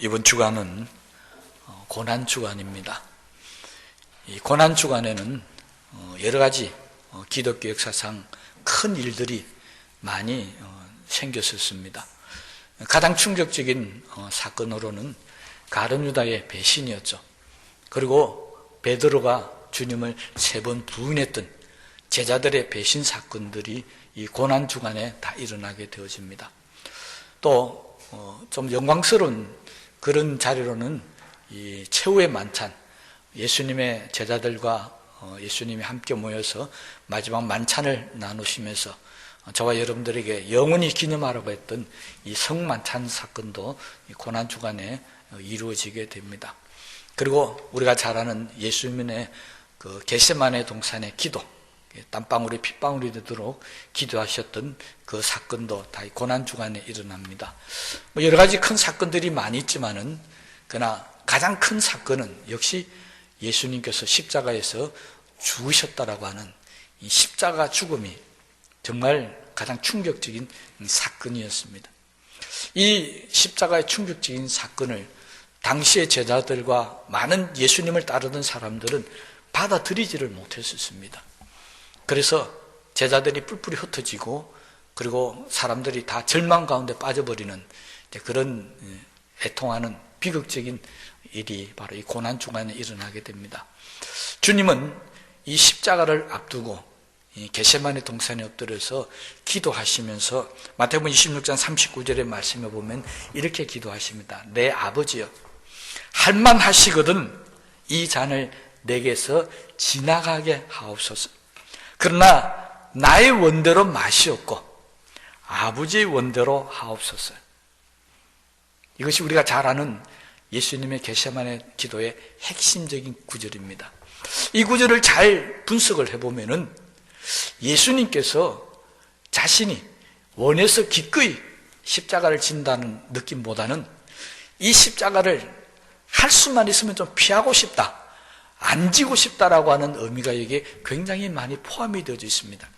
이번 주간은 고난주간입니다. 이 고난주간에는 여러 가지 기독교 역사상 큰 일들이 많이 생겼었습니다. 가장 충격적인 사건으로는 가룟 유다의 배신이었죠. 그리고 베드로가 주님을 3번 부인했던 제자들의 배신 사건들이 이 고난주간에 다 일어나게 되어집니다. 또 좀 영광스러운 그런 자리로는 이 최후의 만찬, 예수님의 제자들과 예수님이 함께 모여서 마지막 만찬을 나누시면서 저와 여러분들에게 영원히 기념하라고 했던 이 성만찬 사건도 이 고난주간에 이루어지게 됩니다. 그리고 우리가 잘 아는 예수님의 그 겟세마네 동산의 기도, 땀방울이 핏방울이 되도록 기도하셨던 그 사건도 다 고난주간에 일어납니다. 여러 가지 큰 사건들이 많이 있지만은 그러나 가장 큰 사건은 역시 예수님께서 십자가에서 죽으셨다라고 하는 이 십자가 죽음이 정말 가장 충격적인 사건이었습니다. 이 십자가의 충격적인 사건을 당시의 제자들과 많은 예수님을 따르던 사람들은 받아들이지를 못했었습니다. 그래서 제자들이 뿔뿔이 흩어지고 그리고 사람들이 다 절망 가운데 빠져버리는 그런 애통하는 비극적인 일이 바로 이 고난주간에 일어나게 됩니다. 주님은 이 십자가를 앞두고 이 겟세마네 동산에 엎드려서 기도하시면서 마태복음 26장 39절의 말씀에 보면 이렇게 기도하십니다. 내 아버지여, 할만하시거든 이 잔을 내게서 지나가게 하옵소서. 그러나 나의 원대로 마시옵고 아버지의 원대로 하옵소서. 이것이 우리가 잘 아는 예수님의 겟세마네 기도의 핵심적인 구절입니다. 이 구절을 잘 분석을 해보면은 예수님께서 자신이 원해서 기꺼이 십자가를 진다는 느낌보다는 이 십자가를 할 수만 있으면 좀 피하고 싶다, 안 지고 싶다라고 하는 의미가 여기에 굉장히 많이 포함이 되어 있습니다.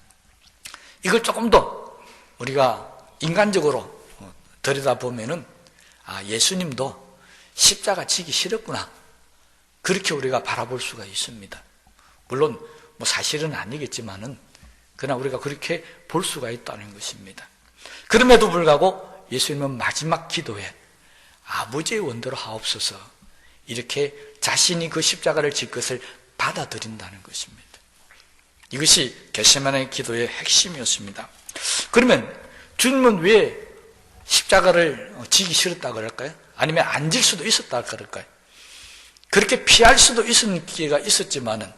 이걸 조금 더 우리가 인간적으로 들여다보면은 예수님도 십자가 지기 싫었구나, 그렇게 우리가 바라볼 수가 있습니다. 물론 사실은 아니겠지만은 그러나 우리가 그렇게 볼 수가 있다는 것입니다. 그럼에도 불구하고 예수님은 마지막 기도에 아버지의 원대로 하옵소서, 이렇게 자신이 그 십자가를 질 것을 받아들인다는 것입니다. 이것이 겟세마네 기도의 핵심이었습니다. 그러면 주님은 왜 십자가를 지기 싫었다 그럴까요? 아니면 안 질 수도 있었다 그럴까요? 그렇게 피할 수도 있는 기회가 있었지만은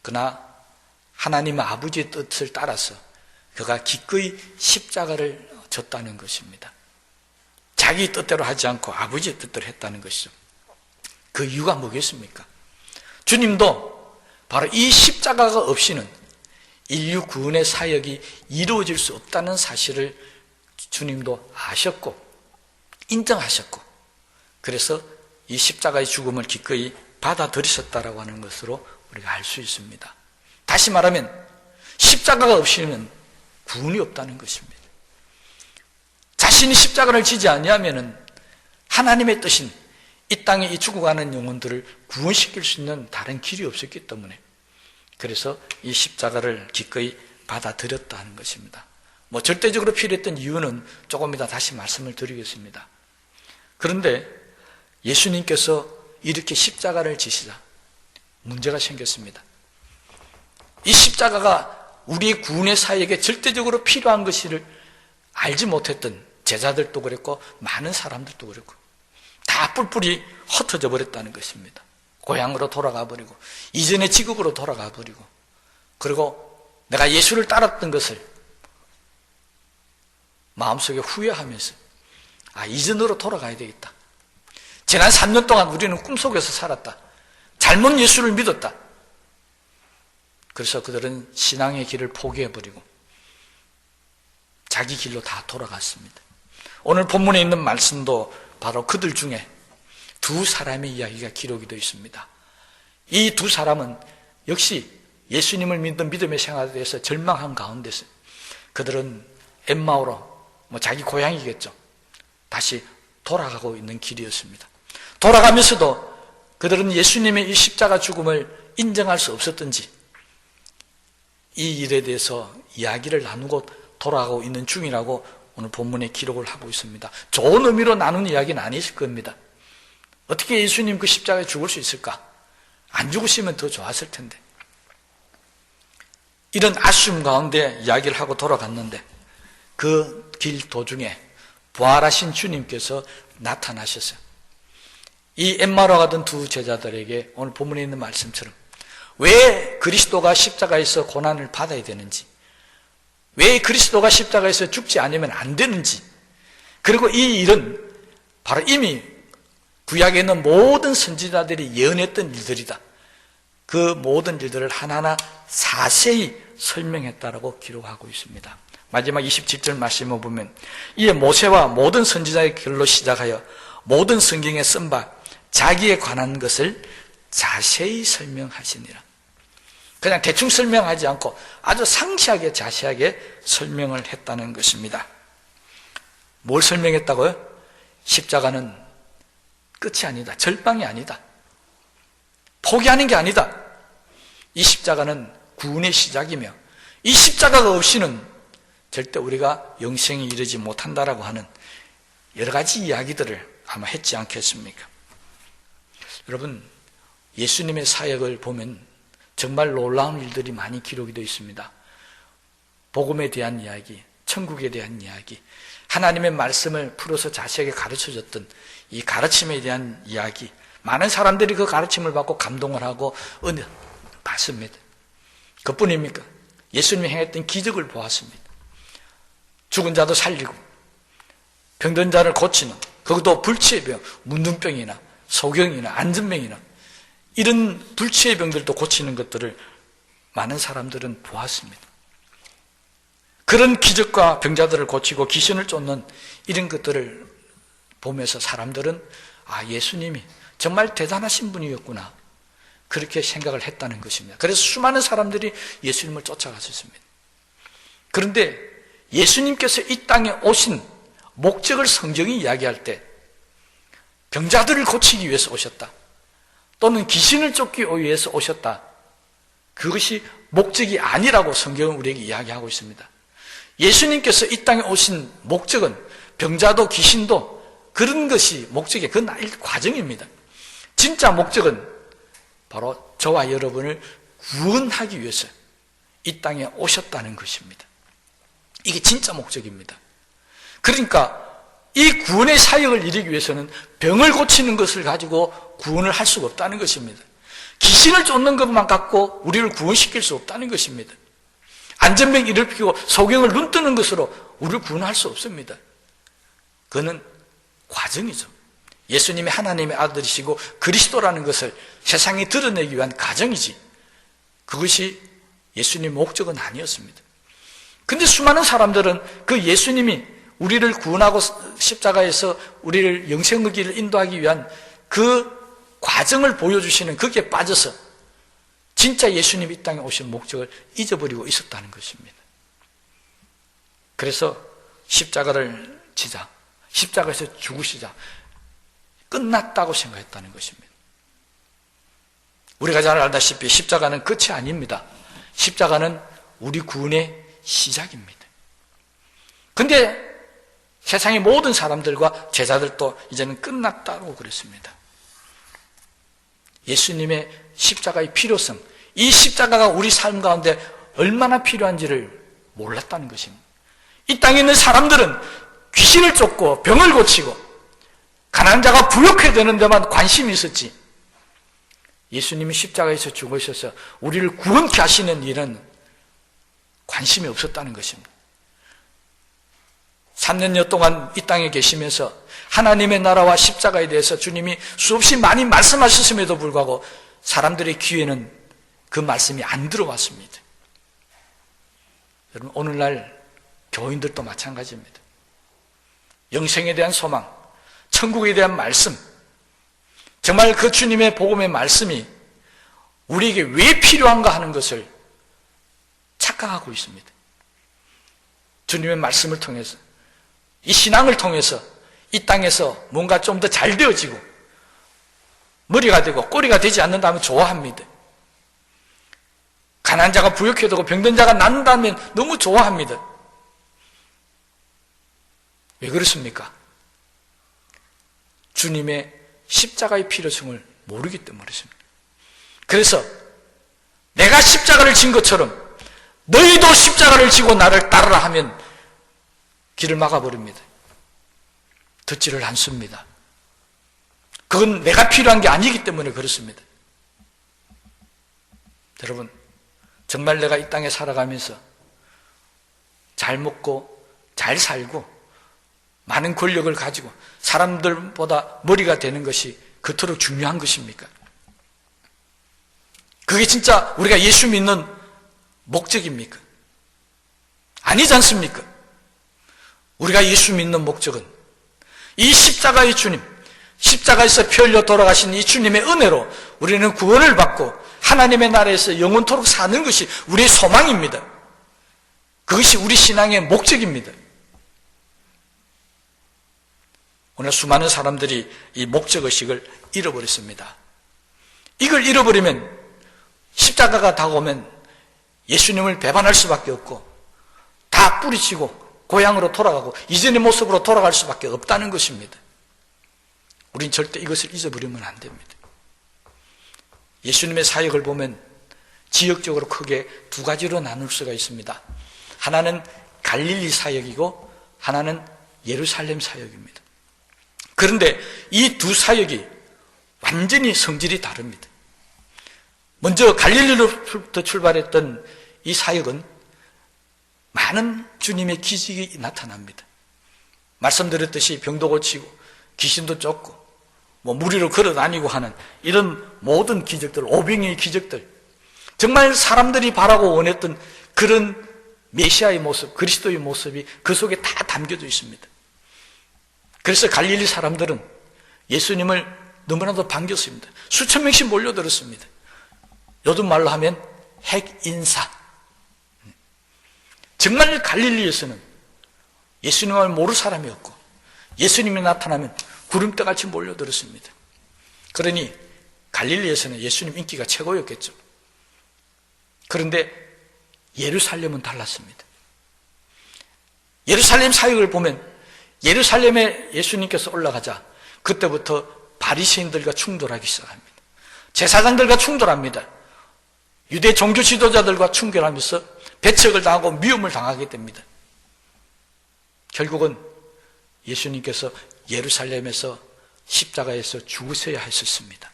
그러나 하나님 아버지의 뜻을 따라서 그가 기꺼이 십자가를 졌다는 것입니다. 자기 뜻대로 하지 않고 아버지의 뜻대로 했다는 것이죠. 그 이유가 뭐겠습니까? 주님도 바로 이 십자가가 없이는 인류 구원의 사역이 이루어질 수 없다는 사실을 주님도 아셨고 인정하셨고, 그래서 이 십자가의 죽음을 기꺼이 받아들이셨다라고 하는 것으로 우리가 알 수 있습니다. 다시 말하면 십자가가 없이는 구원이 없다는 것입니다. 자신이 십자가를 지지 아니하면은 하나님의 뜻인 이 땅에 이 죽어가는 영혼들을 구원시킬 수 있는 다른 길이 없었기 때문에, 그래서 이 십자가를 기꺼이 받아들였다는 것입니다. 절대적으로 필요했던 이유는 조금 이따 다시 말씀을 드리겠습니다. 그런데 예수님께서 이렇게 십자가를 지시자 문제가 생겼습니다. 이 십자가가 우리의 구원의 사역에 절대적으로 필요한 것을 알지 못했던 제자들도 그랬고 많은 사람들도 그랬고 다 뿔뿔이 흩어져 버렸다는 것입니다. 고향으로 돌아가 버리고 이전의 지국으로 돌아가 버리고, 그리고 내가 예수를 따랐던 것을 마음속에 후회하면서 이전으로 돌아가야 되겠다. 지난 3년 동안 우리는 꿈속에서 살았다. 잘못 예수를 믿었다. 그래서 그들은 신앙의 길을 포기해버리고 자기 길로 다 돌아갔습니다. 오늘 본문에 있는 말씀도 바로 그들 중에 2사람의 이야기가 기록이 되어 있습니다. 이 2사람은 역시 예수님을 믿는 믿음의 생활에 대해서 절망한 가운데서 그들은 엠마오로 자기 고향이겠죠. 다시 돌아가고 있는 길이었습니다. 돌아가면서도 그들은 예수님의 이 십자가 죽음을 인정할 수 없었던지 이 일에 대해서 이야기를 나누고 돌아가고 있는 중이라고 오늘 본문에 기록을 하고 있습니다. 좋은 의미로 나눈 이야기는 아니실 겁니다. 어떻게 예수님 그 십자가에 죽을 수 있을까? 안 죽으시면 더 좋았을 텐데. 이런 아쉬움 가운데 이야기를 하고 돌아갔는데 그 길 도중에 부활하신 주님께서 나타나셨어요. 이 엠마오로 가던 두 제자들에게 오늘 본문에 있는 말씀처럼 왜 그리스도가 십자가에서 고난을 받아야 되는지, 왜 그리스도가 십자가에서 죽지 않으면 안 되는지, 그리고 이 일은 바로 이미 구약에 있는 모든 선지자들이 예언했던 일들이다. 그 모든 일들을 하나하나 자세히 설명했다라고 기록하고 있습니다. 마지막 27절 말씀을 보면 이에 모세와 모든 선지자의 글로 시작하여 모든 성경에 쓴 바 자기에 관한 것을 자세히 설명하시니라. 그냥 대충 설명하지 않고 아주 상세하게 자세하게 설명을 했다는 것입니다. 뭘 설명했다고요? 십자가는 끝이 아니다. 절방이 아니다. 포기하는 게 아니다. 이 십자가는 구원의 시작이며 이 십자가가 없이는 절대 우리가 영생에 이르지 못한다라고 하는 여러 가지 이야기들을 아마 했지 않겠습니까? 여러분, 예수님의 사역을 보면 정말 놀라운 일들이 많이 기록이 되어 있습니다. 복음에 대한 이야기, 천국에 대한 이야기, 하나님의 말씀을 풀어서 자세하게 가르쳐줬던 이 가르침에 대한 이야기, 많은 사람들이 그 가르침을 받고 감동을 하고 은혜 받습니다. 그뿐입니까? 예수님이 행했던 기적을 보았습니다. 죽은 자도 살리고 병든 자를 고치는, 그것도 불치의 병, 문둥병이나 소경이나 안전병이나 이런 불치의 병들도 고치는 것들을 많은 사람들은 보았습니다. 그런 기적과 병자들을 고치고 귀신을 쫓는 이런 것들을 보면서 사람들은 예수님이 정말 대단하신 분이었구나, 그렇게 생각을 했다는 것입니다. 그래서 수많은 사람들이 예수님을 쫓아갔었습니다. 그런데 예수님께서 이 땅에 오신 목적을 성경이 이야기할 때 병자들을 고치기 위해서 오셨다, 또는 귀신을 쫓기 위해서 오셨다, 그것이 목적이 아니라고 성경은 우리에게 이야기하고 있습니다. 예수님께서 이 땅에 오신 목적은 병자도 귀신도 그런 것이 목적이, 그건 과정입니다. 진짜 목적은 바로 저와 여러분을 구원하기 위해서 이 땅에 오셨다는 것입니다. 이게 진짜 목적입니다. 그러니까 이 구원의 사역을 이루기 위해서는 병을 고치는 것을 가지고 구원을 할 수가 없다는 것입니다. 귀신을 쫓는 것만 갖고 우리를 구원시킬 수 없다는 것입니다. 안전병 일으키고 소경을 눈뜨는 것으로 우리를 구원할 수 없습니다. 그거는 과정이죠. 예수님이 하나님의 아들이시고 그리스도라는 것을 세상에 드러내기 위한 과정이지, 그것이 예수님의 목적은 아니었습니다. 근데 수많은 사람들은 그 예수님이 우리를 구원하고 십자가에서 우리를 영생의 길을 인도하기 위한 그 과정을 보여주시는 거기에 빠져서 진짜 예수님이 이 땅에 오신 목적을 잊어버리고 있었다는 것입니다. 그래서 십자가를 지자, 십자가에서 죽으시자, 끝났다고 생각했다는 것입니다. 우리가 잘 알다시피 십자가는 끝이 아닙니다. 십자가는 우리 구원의 시작입니다. 근데 세상의 모든 사람들과 제자들도 이제는 끝났다고 그랬습니다. 예수님의 십자가의 필요성, 이 십자가가 우리 삶 가운데 얼마나 필요한지를 몰랐다는 것입니다. 이 땅에 있는 사람들은 귀신을 쫓고 병을 고치고 가난한 자가 부욕해야 되는 데만 관심이 있었지, 예수님이 십자가에서 죽으셔서 우리를 구원케 하시는 일은 관심이 없었다는 것입니다. 3년여 동안 이 땅에 계시면서 하나님의 나라와 십자가에 대해서 주님이 수없이 많이 말씀하셨음에도 불구하고 사람들의 귀에는 그 말씀이 안 들어왔습니다. 여러분, 오늘날 교인들도 마찬가지입니다. 영생에 대한 소망, 천국에 대한 말씀, 정말 그 주님의 복음의 말씀이 우리에게 왜 필요한가 하는 것을 착각하고 있습니다. 주님의 말씀을 통해서, 이 신앙을 통해서, 이 땅에서 뭔가 좀 더 잘 되어지고 머리가 되고 꼬리가 되지 않는다면 좋아합니다. 가난한 자가 부욕해 되고 병든 자가 낫는다면 너무 좋아합니다. 왜 그렇습니까? 주님의 십자가의 필요성을 모르기 때문에 그렇습니다. 그래서 내가 십자가를 진 것처럼 너희도 십자가를 지고 나를 따르라 하면 길을 막아버립니다. 듣지를 않습니다. 그건 내가 필요한 게 아니기 때문에 그렇습니다. 여러분, 정말 내가 이 땅에 살아가면서 잘 먹고 잘 살고 많은 권력을 가지고 사람들보다 머리가 되는 것이 그토록 중요한 것입니까? 그게 진짜 우리가 예수 믿는 목적입니까? 아니지 않습니까? 우리가 예수 믿는 목적은 이 십자가의 주님, 십자가에서 피 흘려 돌아가신 이 주님의 은혜로 우리는 구원을 받고 하나님의 나라에서 영원토록 사는 것이 우리의 소망입니다. 그것이 우리 신앙의 목적입니다. 오늘 수많은 사람들이 이 목적의식을 잃어버렸습니다. 이걸 잃어버리면 십자가가 다가오면 예수님을 배반할 수밖에 없고 다 뿌리치고 고향으로 돌아가고 이전의 모습으로 돌아갈 수밖에 없다는 것입니다. 우린 절대 이것을 잊어버리면 안 됩니다. 예수님의 사역을 보면 지역적으로 크게 두 가지로 나눌 수가 있습니다. 하나는 갈릴리 사역이고 하나는 예루살렘 사역입니다. 그런데 이 두 사역이 완전히 성질이 다릅니다. 먼저 갈릴리로부터 출발했던 이 사역은 많은 주님의 기적이 나타납니다. 말씀드렸듯이 병도 고치고 귀신도 쫓고 물 위로 걸어 다니고 하는 이런 모든 기적들, 오병이의 기적들, 정말 사람들이 바라고 원했던 그런 메시아의 모습, 그리스도의 모습이 그 속에 다 담겨져 있습니다. 그래서 갈릴리 사람들은 예수님을 너무나도 반겼습니다. 수천 명씩 몰려들었습니다. 요즘 말로 하면 핵인사. 정말 갈릴리에서는 예수님을 모를 사람이 없고 예수님이 나타나면 구름대같이 몰려들었습니다. 그러니 갈릴리에서는 예수님 인기가 최고였겠죠. 그런데 예루살렘은 달랐습니다. 예루살렘 사역을 보면 예루살렘에 예수님께서 올라가자 그때부터 바리새인들과 충돌하기 시작합니다. 제사장들과 충돌합니다. 유대 종교 지도자들과 충돌하면서 배척을 당하고 미움을 당하게 됩니다. 결국은 예수님께서 예루살렘에서 십자가에서 죽으셔야 했었습니다.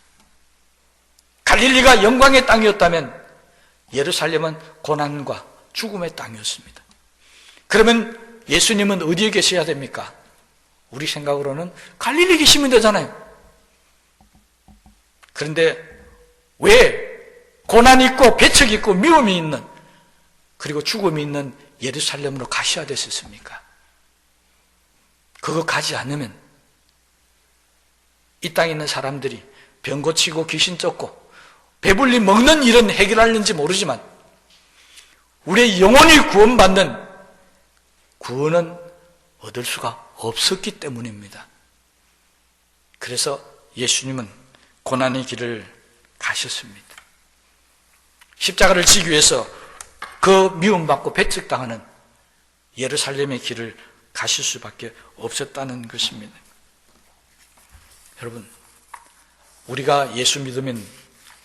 갈릴리가 영광의 땅이었다면 예루살렘은 고난과 죽음의 땅이었습니다. 그러면 예수님은 어디에 계셔야 됩니까? 우리 생각으로는 갈릴리 계시면 되잖아요. 그런데 왜 고난이 있고 배척이 있고 미움이 있는 그리고 죽음이 있는 예루살렘으로 가셔야 됐었습니까? 그거 가지 않으면 이 땅에 있는 사람들이 병 고치고 귀신 쫓고 배불리 먹는 일은 해결하는지 모르지만 우리의 영혼이 구원받는 구원은 얻을 수가 없었기 때문입니다. 그래서 예수님은 고난의 길을 가셨습니다. 십자가를 지기 위해서 그 미움받고 배척당하는 예루살렘의 길을 가실 수밖에 없었다는 것입니다. 여러분, 우리가 예수 믿으면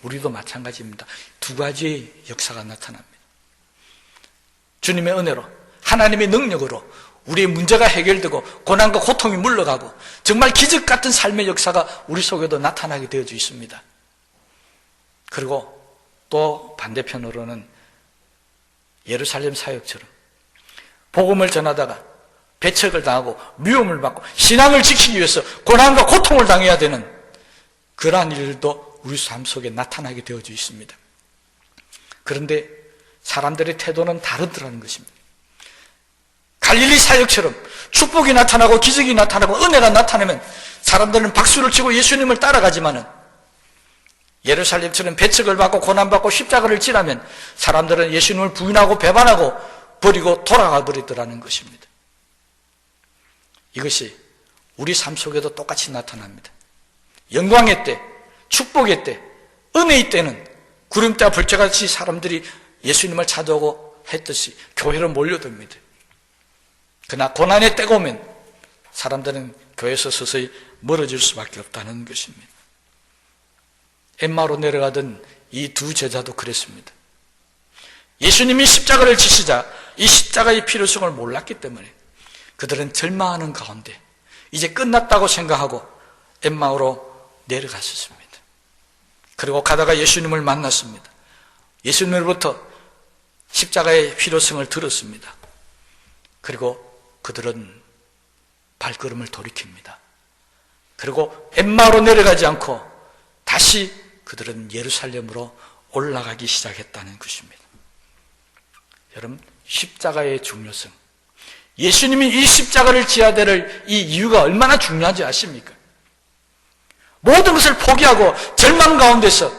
우리도 마찬가지입니다. 두 가지의 역사가 나타납니다. 주님의 은혜로, 하나님의 능력으로 우리의 문제가 해결되고 고난과 고통이 물러가고 정말 기적 같은 삶의 역사가 우리 속에도 나타나게 되어져 있습니다. 그리고 또 반대편으로는 예루살렘 사역처럼 복음을 전하다가 배척을 당하고 미움을 받고 신앙을 지키기 위해서 고난과 고통을 당해야 되는 그러한 일도 우리 삶 속에 나타나게 되어져 있습니다. 그런데 사람들의 태도는 다르더라는 것입니다. 갈릴리 사역처럼 축복이 나타나고 기적이 나타나고 은혜가 나타나면 사람들은 박수를 치고 예수님을 따라가지만은 예루살렘처럼 배척을 받고 고난받고 십자가를 지라면 사람들은 예수님을 부인하고 배반하고 버리고 돌아가 버리더라는 것입니다. 이것이 우리 삶 속에도 똑같이 나타납니다. 영광의 때, 축복의 때, 은혜의 때는 구름대와 불꽃같이 사람들이 예수님을 찾아오고 했듯이 교회로 몰려듭니다. 그러나 고난의 때가 오면 사람들은 교회에서 서서히 멀어질 수밖에 없다는 것입니다. 엠마로 내려가던 이 두 제자도 그랬습니다. 예수님이 십자가를 지시자 이 십자가의 필요성을 몰랐기 때문에 그들은 절망하는 가운데 이제 끝났다고 생각하고 엠마오로 내려갔었습니다. 그리고 가다가 예수님을 만났습니다. 예수님으로부터 십자가의 필요성을 들었습니다. 그리고 그들은 발걸음을 돌이킵니다. 그리고 엠마오로 내려가지 않고 다시 그들은 예루살렘으로 올라가기 시작했다는 것입니다. 여러분, 십자가의 중요성, 예수님이 이 십자가를 지어야 될 이 이유가 얼마나 중요한지 아십니까? 모든 것을 포기하고 절망 가운데서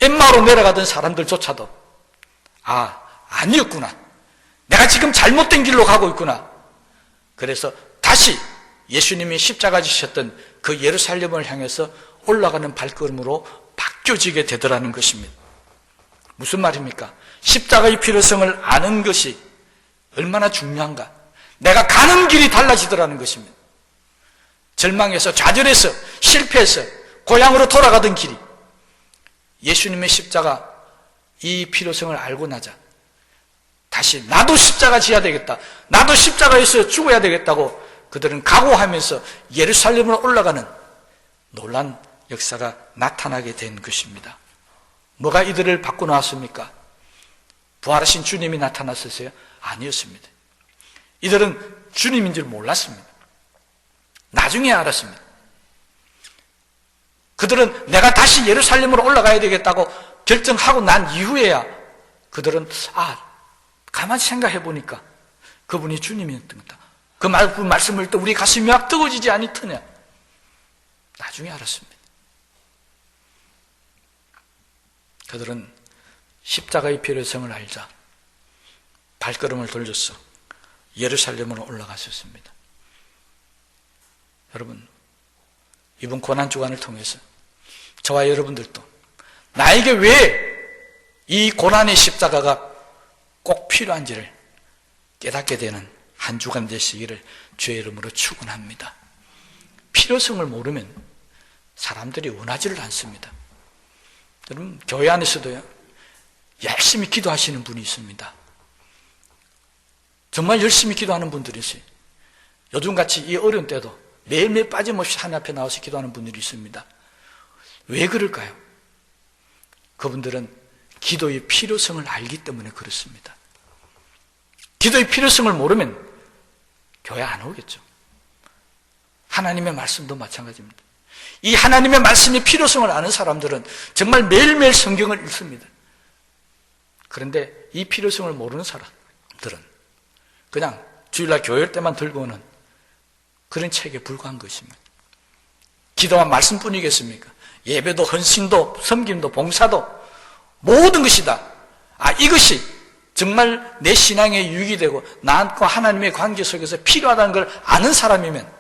엠마오로 내려가던 사람들조차도 아니었구나, 내가 지금 잘못된 길로 가고 있구나. 그래서 다시 예수님이 십자가 지셨던 그 예루살렘을 향해서 올라가는 발걸음으로 바뀌어지게 되더라는 것입니다. 무슨 말입니까? 십자가의 필요성을 아는 것이 얼마나 중요한가. 내가 가는 길이 달라지더라는 것입니다. 절망해서, 좌절해서, 실패해서 고향으로 돌아가던 길이 예수님의 십자가 이 필요성을 알고 나자 다시 나도 십자가 지어야 되겠다, 나도 십자가에서 죽어야 되겠다고 그들은 각오하면서 예루살렘으로 올라가는 놀란 역사가 나타나게 된 것입니다. 뭐가 이들을 바꿔놓았습니까? 부활하신 주님이 나타났었어요? 아니었습니다. 이들은 주님인 줄 몰랐습니다. 나중에 알았습니다. 그들은 내가 다시 예루살렘으로 올라가야 되겠다고 결정하고 난 이후에야 그들은 가만히 생각해 보니까 그분이 주님이었던 거다. 그 말씀을 또 우리 가슴이 막 뜨거워지지 아니더냐. 나중에 알았습니다. 그들은 십자가의 필요성을 알자 발걸음을 돌렸어 예루살렘으로 올라갔었습니다. 여러분, 이번 고난주간을 통해서 저와 여러분들도 나에게 왜 이 고난의 십자가가 꼭 필요한지를 깨닫게 되는 한 주간 되시기를 주의 이름으로 축원합니다. 필요성을 모르면 사람들이 원하지를 않습니다. 여러분, 교회 안에서도요, 열심히 기도하시는 분이 있습니다. 정말 열심히 기도하는 분들이 있어요. 요즘같이 이 어려운 때도 매일매일 빠짐없이 하나님 앞에 나와서 기도하는 분들이 있습니다. 왜 그럴까요? 그분들은 기도의 필요성을 알기 때문에 그렇습니다. 기도의 필요성을 모르면 교회 안 오겠죠. 하나님의 말씀도 마찬가지입니다. 이 하나님의 말씀의 필요성을 아는 사람들은 정말 매일매일 성경을 읽습니다. 그런데 이 필요성을 모르는 사람들은 그냥 주일날 교회 때만 들고 오는 그런 책에 불과한 것입니다. 기도와 말씀뿐이겠습니까? 예배도 헌신도 섬김도 봉사도 모든 것이다. 이것이 정말 내 신앙에 유익이 되고 나와 하나님의 관계 속에서 필요하다는 걸 아는 사람이면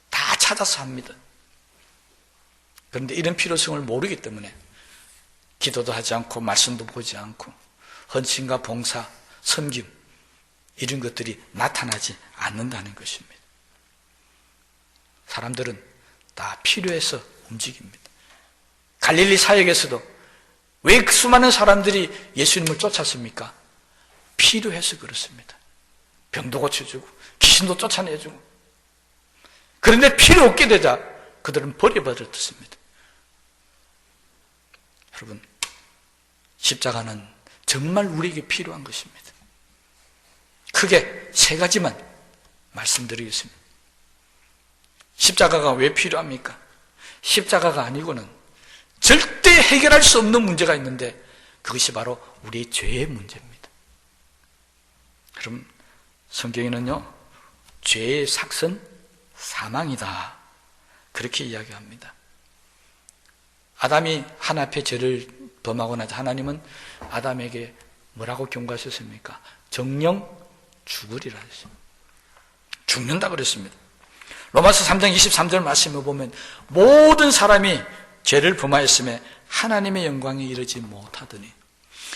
다 찾아서 합니다. 그런데 이런 필요성을 모르기 때문에 기도도 하지 않고 말씀도 보지 않고 헌신과 봉사, 섬김 이런 것들이 나타나지 않는다는 것입니다. 사람들은 다 필요해서 움직입니다. 갈릴리 사역에서도 왜 그 수많은 사람들이 예수님을 쫓았습니까? 필요해서 그렇습니다. 병도 고쳐주고 귀신도 쫓아내주고. 그런데 필요 없게 되자 그들은 버려버렸습니다. 여러분, 십자가는 정말 우리에게 필요한 것입니다. 크게 세 가지만 말씀드리겠습니다. 십자가가 왜 필요합니까? 십자가가 아니고는 절대 해결할 수 없는 문제가 있는데 그것이 바로 우리의 죄의 문제입니다. 여러분, 성경에는요, 죄의 삭은 사망이다 그렇게 이야기합니다. 아담이 하나님 앞에 죄를 범하고 나서 하나님은 아담에게 뭐라고 경고하셨습니까? 정령 죽으리라 했습니다. 죽는다 그랬습니다. 로마서 3장 23절 말씀을 보면 모든 사람이 죄를 범하였음에 하나님의 영광에 이르지 못하더니,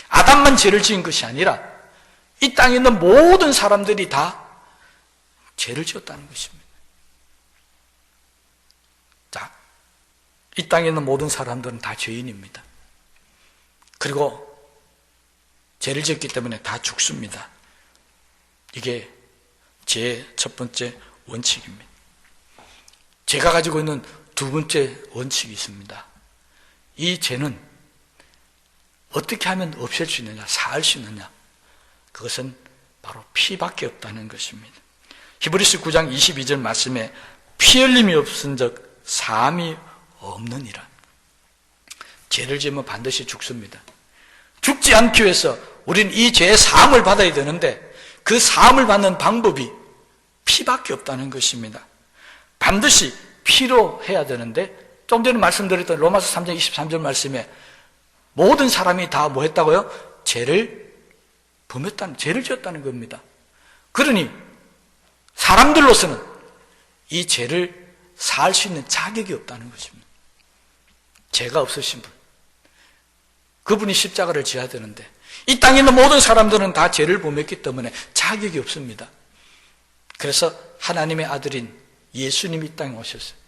아담만 죄를 지은 것이 아니라 이 땅에 있는 모든 사람들이 다 죄를 지었다는 것입니다. 자, 이 땅에 있는 모든 사람들은 다 죄인입니다. 그리고 죄를 지었기 때문에 다 죽습니다. 이게 죄의 첫 번째 원칙입니다. 죄가 가지고 있는 두 번째 원칙이 있습니다. 이 죄는 어떻게 하면 없앨 수 있느냐, 사할 수 있느냐, 그것은 바로 피밖에 없다는 것입니다. 히브리서 9장 22절 말씀에 피 흘림이 없은 적 사함이 없느니라. 죄를 지으면 반드시 죽습니다. 죽지 않기 위해서 우리는 이 죄의 사함을 받아야 되는데, 그 사함을 받는 방법이 피밖에 없다는 것입니다. 반드시 피로 해야 되는데, 좀 전에 말씀드렸던 로마서 3장 23절 말씀에 모든 사람이 다 뭐 했다고요? 죄를 범했다는, 죄를 지었다는 겁니다. 그러니 사람들로서는 이 죄를 사할 수 있는 자격이 없다는 것입니다. 죄가 없으신 분, 그분이 십자가를 지어야 되는데, 이 땅에 있는 모든 사람들은 다 죄를 범했기 때문에 자격이 없습니다. 그래서 하나님의 아들인 예수님이 이 땅에 오셨어요.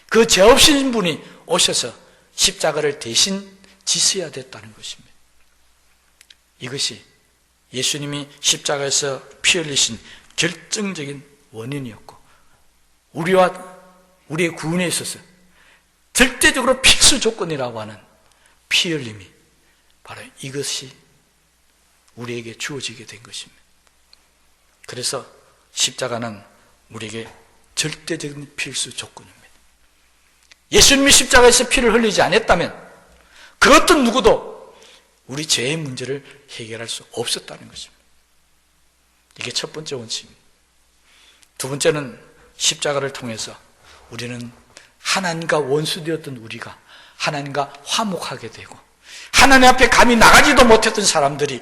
그 죄 없으신 분이 오셔서 십자가를 대신 지셔야 됐다는 것입니다. 이것이 예수님이 십자가에서 피 흘리신 결정적인 원인이었고, 우리와 우리의 구원에 있어서 절대적으로 필수 조건이라고 하는 피 흘림이 바로 이것이 우리에게 주어지게 된 것입니다. 그래서 십자가는 우리에게 절대적인 필수 조건입니다. 예수님이 십자가에서 피를 흘리지 않았다면 그 어떤 누구도 우리 죄의 문제를 해결할 수 없었다는 것입니다. 이게 첫 번째 원칙입니다. 두 번째는 십자가를 통해서 우리는 하나님과 원수되었던 우리가 하나님과 화목하게 되고, 하나님 앞에 감히 나가지도 못했던 사람들이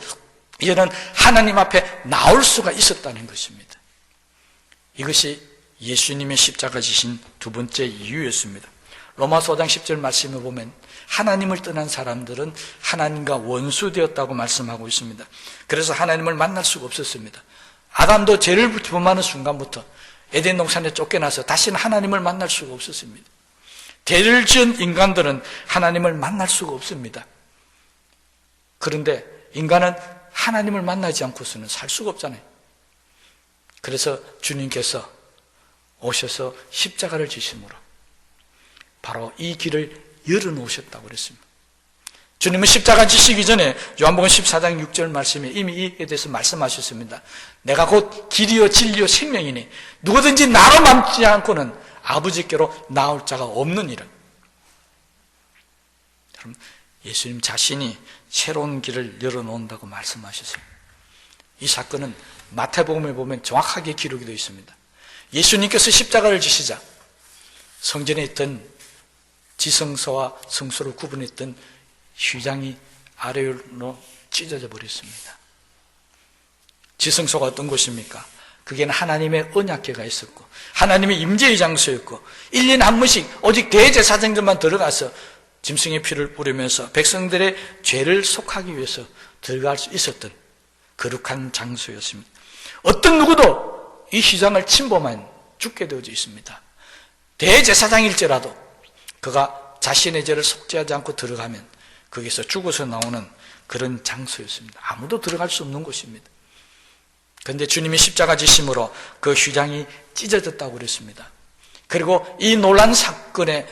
이제는 하나님 앞에 나올 수가 있었다는 것입니다. 이것이 예수님의 십자가 지신 두 번째 이유였습니다. 로마서 5장 10절 말씀에 보면 하나님을 떠난 사람들은 하나님과 원수되었다고 말씀하고 있습니다. 그래서 하나님을 만날 수가 없었습니다. 아담도 죄를 범하는 순간부터 에덴 동산에 쫓겨나서 다시는 하나님을 만날 수가 없었습니다. 죄를 지은 인간들은 하나님을 만날 수가 없습니다. 그런데 인간은 하나님을 만나지 않고서는 살 수가 없잖아요. 그래서 주님께서 오셔서 십자가를 지심으로 바로 이 길을 열어놓으셨다고 그랬습니다. 주님은 십자가 지시기 전에 요한복음 14장 6절 말씀에 이미 이에 대해서 말씀하셨습니다. 내가 곧 길이요 진리요 생명이니 누구든지 나로 남지 않고는 아버지께로 나올 자가 없느니라. 여러분, 예수님 자신이 새로운 길을 열어놓는다고 말씀하셨어요. 이 사건은 마태복음에 보면 정확하게 기록이 되어 있습니다. 예수님께서 십자가를 지시자 성전에 있던 지성소와 성소를 구분했던 휘장이 아래로 찢어져 버렸습니다. 지성소가 어떤 곳입니까? 그게는 하나님의 언약궤가 있었고 하나님의 임재의 장소였고 1년에 한 번씩 오직 대제사장들만 들어가서 짐승의 피를 뿌리면서 백성들의 죄를 속하기 위해서 들어갈 수 있었던 거룩한 장소였습니다. 어떤 누구도 이 휘장을 침범하면 죽게 되어져 있습니다. 대제사장일지라도 그가 자신의 죄를 속죄하지 않고 들어가면 거기서 죽어서 나오는 그런 장소였습니다. 아무도 들어갈 수 없는 곳입니다. 그런데 주님이 십자가 지심으로 그 휘장이 찢어졌다고 그랬습니다. 그리고 이 놀란 사건에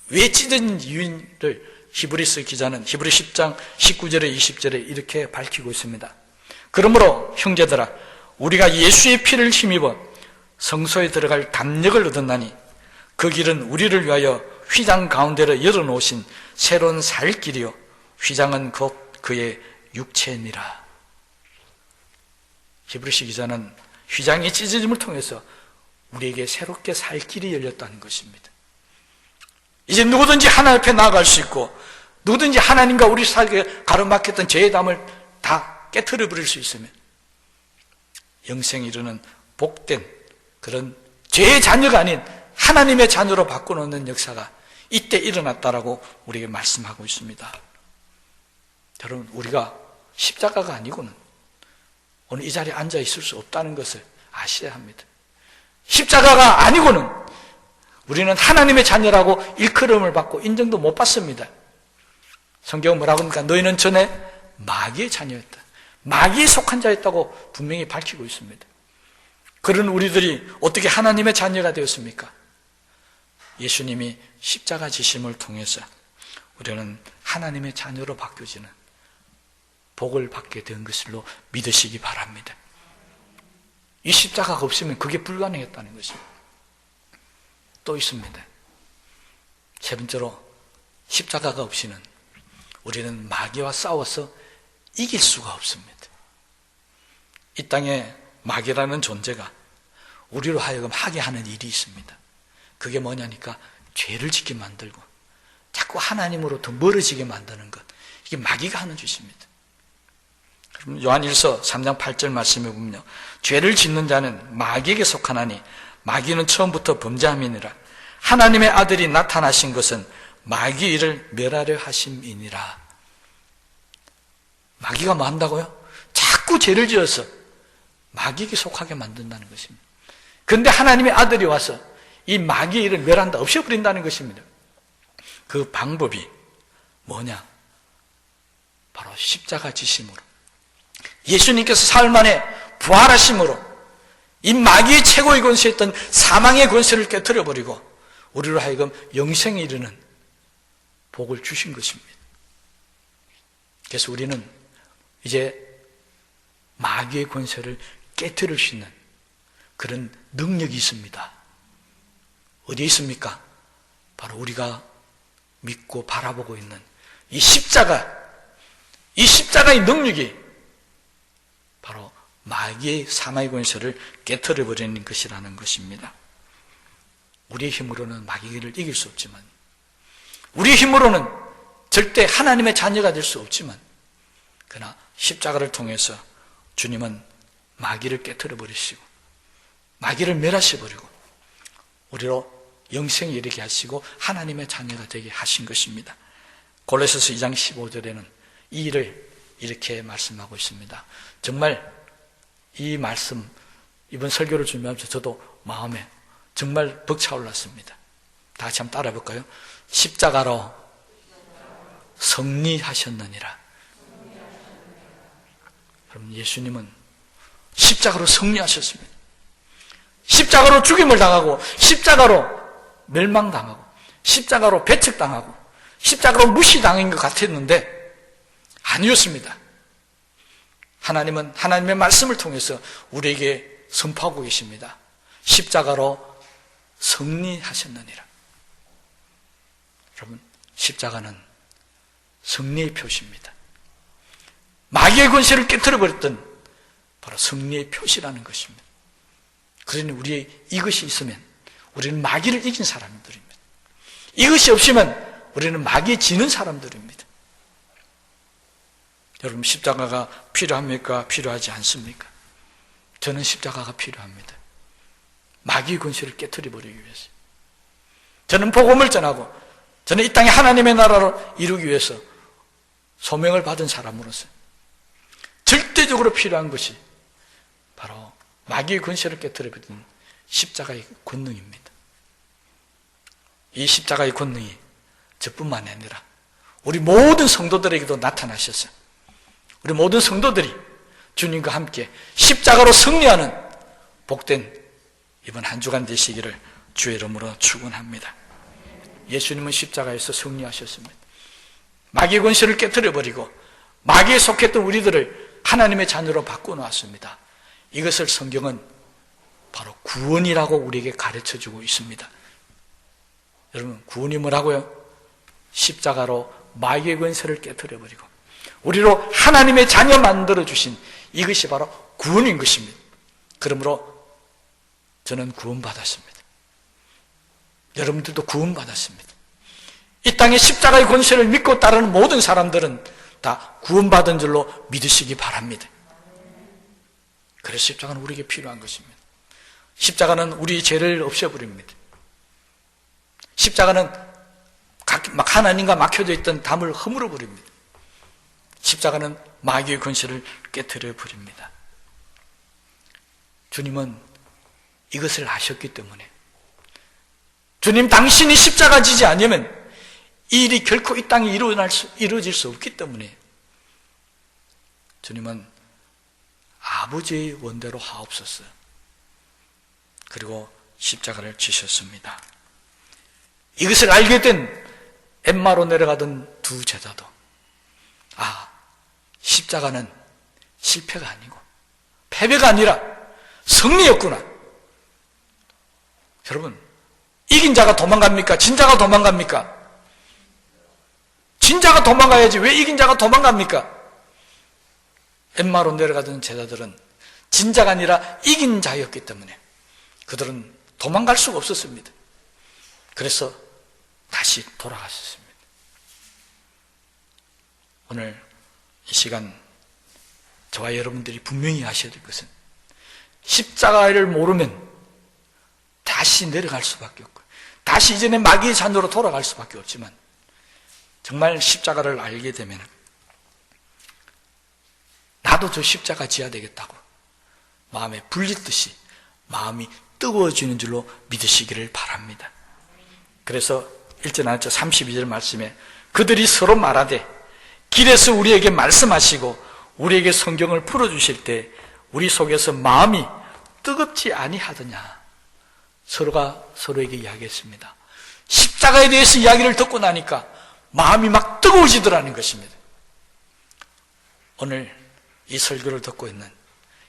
왜 찢어진 이유를 히브리서 기자는 히브리 10장 19절에 20절에 이렇게 밝히고 있습니다. 그러므로 형제들아 우리가 예수의 피를 힘입어 성소에 들어갈 담력을 얻었나니 그 길은 우리를 위하여 휘장 가운데로 열어놓으신 새로운 살 길이요 휘장은 곧 그의 육체니라. 히브리서 기자는 휘장의 찢어짐을 통해서 우리에게 새롭게 살 길이 열렸다는 것입니다. 이제 누구든지 하나님 앞에 나아갈 수 있고 누구든지 하나님과 우리 사이에 가로막혔던 죄의 담을 다 깨트려 버릴 수 있으면 영생에 이르는 복된 그런 죄의 자녀가 아닌 하나님의 자녀로 바꿔놓는 역사가 이때 일어났다라고 우리에게 말씀하고 있습니다. 여러분, 우리가 십자가가 아니고는 오늘 이 자리에 앉아 있을 수 없다는 것을 아셔야 합니다. 십자가가 아니고는 우리는 하나님의 자녀라고 일컬음을 받고 인정도 못 받습니다. 성경은 뭐라고 합니까? 너희는 전에 마귀의 자녀였다. 마귀에 속한 자였다고 분명히 밝히고 있습니다. 그런 우리들이 어떻게 하나님의 자녀가 되었습니까? 예수님이 십자가 지심을 통해서 우리는 하나님의 자녀로 바뀌어지는 복을 받게 된 것으로 믿으시기 바랍니다. 이 십자가가 없으면 그게 불가능했다는 것입니다. 또 있습니다. 세 번째로, 십자가가 없이는 우리는 마귀와 싸워서 이길 수가 없습니다. 이 땅에 마귀라는 존재가 우리로 하여금 하게 하는 일이 있습니다. 그게 뭐냐니까 죄를 짓게 만들고 자꾸 하나님으로부터 멀어지게 만드는 것. 이게 마귀가 하는 짓입니다. 그럼 요한일서 3장 8절 말씀에 보면요, 죄를 짓는 자는 마귀에게 속하나니 마귀는 처음부터 범죄함이니라. 하나님의 아들이 나타나신 것은 마귀 일을 멸하려 하심이니라. 마귀가 뭐 한다고요? 자꾸 죄를 지어서 마귀에게 속하게 만든다는 것입니다. 그런데 하나님의 아들이 와서 이 마귀의 일을 멸한다, 없애버린다는 것입니다. 그 방법이 뭐냐? 바로 십자가 지심으로, 예수님께서 사흘 만에 부활하심으로 이 마귀의 최고의 권세였던 사망의 권세를 깨트려버리고 우리로 하여금 영생에 이르는 복을 주신 것입니다. 그래서 우리는 이제 마귀의 권세를 깨트릴 수 있는 그런 능력이 있습니다. 어디에 있습니까? 바로 우리가 믿고 바라보고 있는 이 십자가, 이 십자가의 능력이 바로 마귀의 사망의 권세를 깨트려버리는 것이라는 것입니다. 우리의 힘으로는 마귀를 이길 수 없지만, 우리의 힘으로는 절대 하나님의 자녀가 될 수 없지만, 그러나 십자가를 통해서 주님은 마귀를 깨트려버리시고 마귀를 멸하셔버리고 우리로 영생에 이르게 하시고 하나님의 자녀가 되게 하신 것입니다. 골로새서 2장 15절에는 이 일을 이렇게 말씀하고 있습니다. 정말 이 말씀, 이번 설교를 준비하면서 저도 마음에 정말 벅차올랐습니다. 다 같이 한번 따라 해볼까요? 십자가로 승리하셨느니라. 여러분, 예수님은 십자가로 승리하셨습니다. 십자가로 죽임을 당하고, 십자가로 멸망당하고, 십자가로 배척당하고, 십자가로 무시당한 것 같았는데 아니었습니다. 하나님은 하나님의 말씀을 통해서 우리에게 선포하고 계십니다. 십자가로 승리하셨느니라. 여러분, 십자가는 승리의 표시입니다. 마귀의 권세를 깨트려버렸던 바로 승리의 표시라는 것입니다. 그러니 우리의 이것이 있으면 우리는 마귀를 이긴 사람들입니다. 이것이 없으면 우리는 마귀에 지는 사람들입니다. 여러분, 십자가가 필요합니까? 필요하지 않습니까? 저는 십자가가 필요합니다. 마귀의 권세를 깨트려버리기 위해서. 저는 복음을 전하고 저는 이 땅에 하나님의 나라를 이루기 위해서 소명을 받은 사람으로서 절대적으로 필요한 것이 바로 마귀의 권세를 깨트려버리는 십자가의 권능입니다. 이 십자가의 권능이 저뿐만 아니라 우리 모든 성도들에게도 나타나셔서 우리 모든 성도들이 주님과 함께 십자가로 승리하는 복된 이번 한 주간 되시기를 주의 이름으로 축원합니다. 예수님은 십자가에서 승리하셨습니다. 마귀의 권세를 깨트려버리고 마귀에 속했던 우리들을 하나님의 자녀로 바꿔놓았습니다. 이것을 성경은 바로 구원이라고 우리에게 가르쳐주고 있습니다. 여러분, 구원이 뭐라고요? 십자가로 마귀의 권세를 깨트려버리고 우리로 하나님의 자녀 만들어주신 이것이 바로 구원인 것입니다. 그러므로 저는 구원받았습니다. 여러분들도 구원받았습니다. 이 땅에 십자가의 권세를 믿고 따르는 모든 사람들은 다 구원받은 줄로 믿으시기 바랍니다. 그래서 십자가는 우리에게 필요한 것입니다. 십자가는 우리 죄를 없애버립니다. 십자가는 막 하나님과 막혀져 있던 담을 허물어 버립니다. 십자가는 마귀의 권세를 깨뜨려 버립니다. 주님은 이것을 아셨기 때문에, 주님 당신이 십자가 지지 않으면 이 일이 결코 이 땅에 이루어질 수 없기 때문에 주님은 아버지의 원대로 하옵소서, 그리고 십자가를 지셨습니다. 이것을 알게 된 엠마로 내려가던 두 제자도, 십자가는 실패가 아니고 패배가 아니라 승리였구나. 여러분, 이긴 자가 도망갑니까? 진 자가 도망갑니까? 진 자가 도망가야지 왜 이긴 자가 도망갑니까? 엠마로 내려가던 제자들은 진 자가 아니라 이긴 자였기 때문에 그들은 도망갈 수가 없었습니다. 그래서 다시 돌아갔었습니다. 오늘 이 시간 저와 여러분들이 분명히 아셔야 될 것은, 십자가를 모르면 다시 내려갈 수밖에 없고 다시 이전에 마귀의 잔으로 돌아갈 수밖에 없지만, 정말 십자가를 알게 되면 나도 저 십자가 지어야 되겠다고 마음에 불리듯이 마음이 뜨거워지는 줄로 믿으시기를 바랍니다. 그래서 1절 안절 32절 말씀에 그들이 서로 말하되 길에서 우리에게 말씀하시고 우리에게 성경을 풀어주실 때 우리 속에서 마음이 뜨겁지 아니하더냐. 서로가 서로에게 이야기했습니다. 십자가에 대해서 이야기를 듣고 나니까 마음이 막 뜨거워지더라는 것입니다. 오늘 이 설교를 듣고 있는,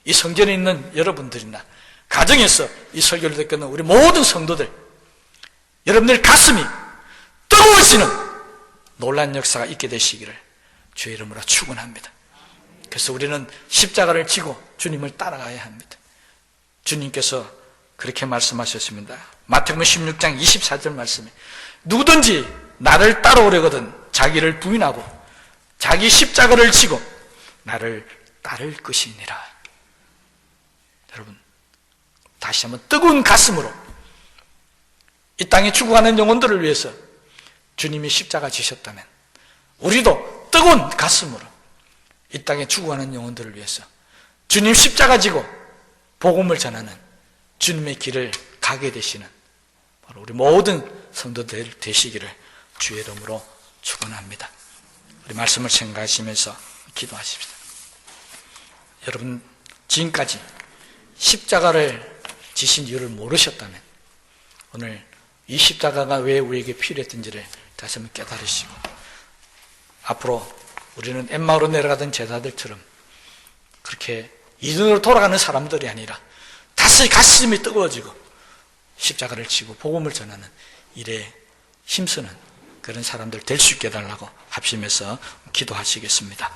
이 성전에 있는 여러분들이나 가정에서 이 설교를 듣고 있는 우리 모든 성도들, 여러분들 가슴이 뜨거워지는 놀라운 역사가 있게 되시기를 주의 이름으로 축원합니다. 그래서 우리는 십자가를 지고 주님을 따라가야 합니다. 주님께서 그렇게 말씀하셨습니다. 마태복음 16장 24절 말씀에 누구든지 나를 따라오려거든 자기를 부인하고 자기 십자가를 지고 나를 따를 것이니라. 여러분, 다시 한번 뜨거운 가슴으로 이 땅에 죽어가는 영혼들을 위해서 주님이 십자가 지셨다면 우리도 뜨거운 가슴으로 이 땅에 죽어가는 영혼들을 위해서 주님 십자가 지고 복음을 전하는 주님의 길을 가게 되시는 바로 우리 모든 성도들 되시기를 주의 이름으로 축원합니다. 우리 말씀을 생각하시면서 기도하십시다. 여러분, 지금까지 십자가를 지신 이유를 모르셨다면 오늘 이 십자가가 왜 우리에게 필요했던지를 다시 한번 깨달으시고, 앞으로 우리는 엠마오로 내려가던 제자들처럼 그렇게 이전으로 돌아가는 사람들이 아니라 다시 가슴이 뜨거워지고 십자가를 지고 복음을 전하는 일에 힘쓰는 그런 사람들 될 수 있게 해달라고 합심해서 기도하시겠습니다.